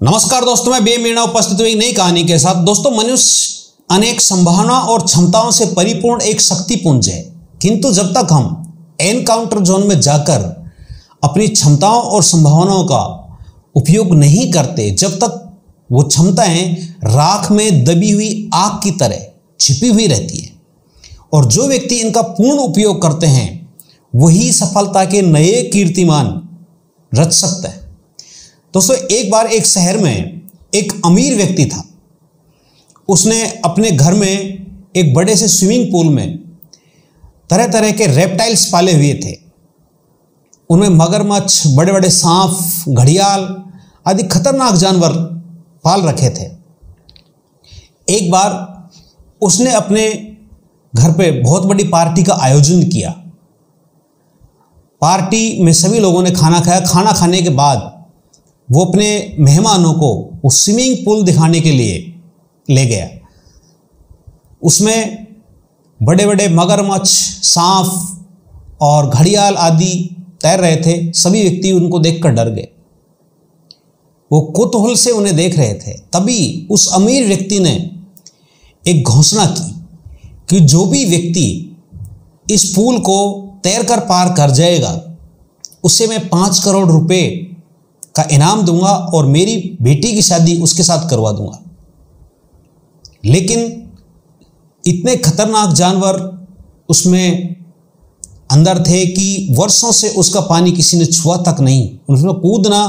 नमस्कार दोस्तों, मैं बेमीणा उपस्थित हुई नई कहानी के साथ। दोस्तों, मनुष्य अनेक संभावना और क्षमताओं से परिपूर्ण एक शक्ति पुंज है, किंतु जब तक हम एनकाउंटर जोन में जाकर अपनी क्षमताओं और संभावनाओं का उपयोग नहीं करते, जब तक वो क्षमताएं राख में दबी हुई आग की तरह छिपी हुई रहती है। और जो व्यक्ति इनका पूर्ण उपयोग करते हैं वही सफलता के नए कीर्तिमान रच सकता है। दोस्तों, एक बार एक शहर में एक अमीर व्यक्ति था। उसने अपने घर में एक बड़े से स्विमिंग पूल में तरह तरह के रेप्टाइल्स पाले हुए थे। उनमें मगरमच्छ, बड़े बड़े सांप, घड़ियाल आदि खतरनाक जानवर पाल रखे थे। एक बार उसने अपने घर पे बहुत बड़ी पार्टी का आयोजन किया। पार्टी में सभी लोगों ने खाना खाया। खाना खाने के बाद वो अपने मेहमानों को उस स्विमिंग पूल दिखाने के लिए ले गया। उसमें बड़े बड़े मगरमच्छ, सांप और घड़ियाल आदि तैर रहे थे। सभी व्यक्ति उनको देखकर डर गए। वो कौतूहल से उन्हें देख रहे थे। तभी उस अमीर व्यक्ति ने एक घोषणा की कि जो भी व्यक्ति इस पूल को तैरकर पार कर जाएगा उसे मैं 5 करोड़ रुपए का इनाम दूंगा और मेरी बेटी की शादी उसके साथ करवा दूंगा। लेकिन इतने खतरनाक जानवर उसमें अंदर थे कि वर्षों से उसका पानी किसी ने छुआ तक नहीं। उसमें कूदना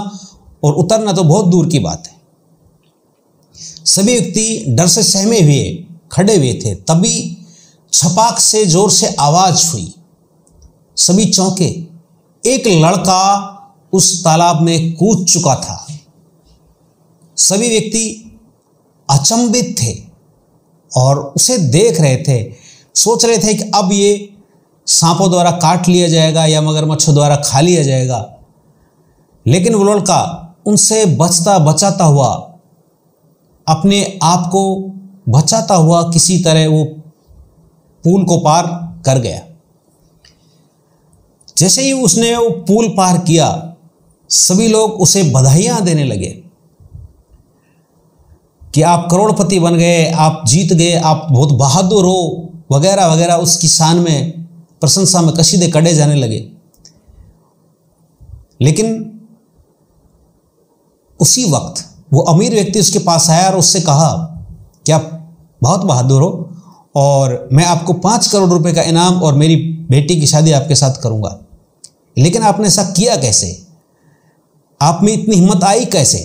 और उतरना तो बहुत दूर की बात है। सभी व्यक्ति डर से सहमे हुए खड़े हुए थे। तभी छपाक से जोर से आवाज हुई। सभी चौंके। एक लड़का उस तालाब में कूद चुका था। सभी व्यक्ति अचंभित थे और उसे देख रहे थे। सोच रहे थे कि अब ये सांपों द्वारा काट लिया जाएगा या मगरमच्छों द्वारा खा लिया जाएगा। लेकिन वो लड़का उनसे बचाता हुआ, अपने आप को बचाता हुआ किसी तरह वो पूल को पार कर गया। जैसे ही उसने वो पूल पार किया, सभी लोग उसे बधाइयां देने लगे कि आप करोड़पति बन गए, आप जीत गए, आप बहुत बहादुर हो, वगैरह वगैरह। उसकी शान में, प्रशंसा में कसीदे कढ़े जाने लगे। लेकिन उसी वक्त वो अमीर व्यक्ति उसके पास आया और उससे कहा कि आप बहुत बहादुर हो और मैं आपको 5 करोड़ रुपए का इनाम और मेरी बेटी की शादी आपके साथ करूंगा। लेकिन आपने ऐसा किया कैसे? आप में इतनी हिम्मत आई कैसे?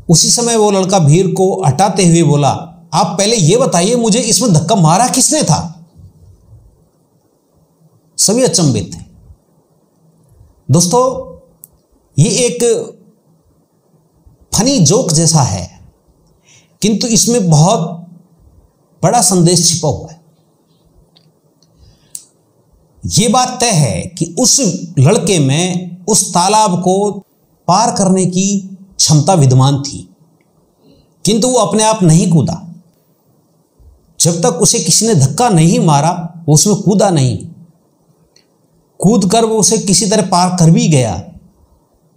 उसी समय वो लड़का भीड़ को हटाते हुए बोला, आप पहले ये बताइए, मुझे इसमें धक्का मारा किसने था? सभी अचंभित थे। दोस्तों, ये एक फनी जोक जैसा है, किंतु इसमें बहुत बड़ा संदेश छिपा हुआ है। यह बात तय है कि उस लड़के में उस तालाब को पार करने की क्षमता विद्यमान थी, किंतु वो अपने आप नहीं कूदा। जब तक उसे किसी ने धक्का नहीं मारा, वो उसमें कूदा नहीं। कूद कर वो उसे किसी तरह पार कर भी गया।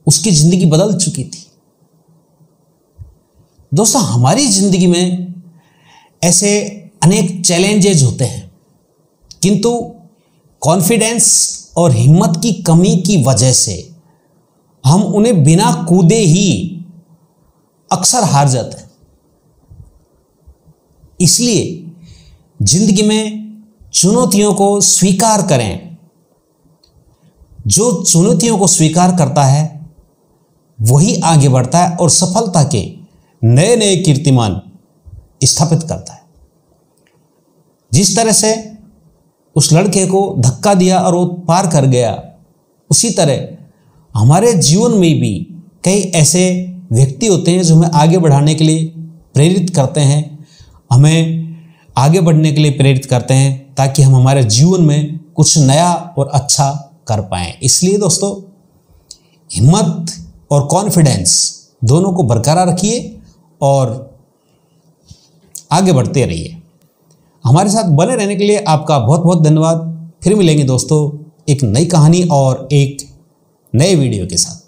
उसकी जिंदगी बदल चुकी थी। दोस्तों, हमारी जिंदगी में ऐसे अनेक चैलेंजेस होते हैं, किंतु कॉन्फिडेंस और हिम्मत की कमी की वजह से हम उन्हें बिना कूदे ही अक्सर हार जाते हैं। इसलिए जिंदगी में चुनौतियों को स्वीकार करें। जो चुनौतियों को स्वीकार करता है वही आगे बढ़ता है और सफलता के नए नए कीर्तिमान स्थापित करता है। जिस तरह से उस लड़के को धक्का दिया और वो पार कर गया, उसी तरह हमारे जीवन में भी कई ऐसे व्यक्ति होते हैं जो हमें आगे बढ़ाने के लिए प्रेरित करते हैं, हमें आगे बढ़ने के लिए प्रेरित करते हैं, ताकि हम हमारे जीवन में कुछ नया और अच्छा कर पाएं। इसलिए दोस्तों, हिम्मत और कॉन्फिडेंस दोनों को बरकरार रखिए और आगे बढ़ते रहिए। हमारे साथ बने रहने के लिए आपका बहुत बहुत धन्यवाद। फिर मिलेंगे दोस्तों एक नई कहानी और एक नए वीडियो के साथ।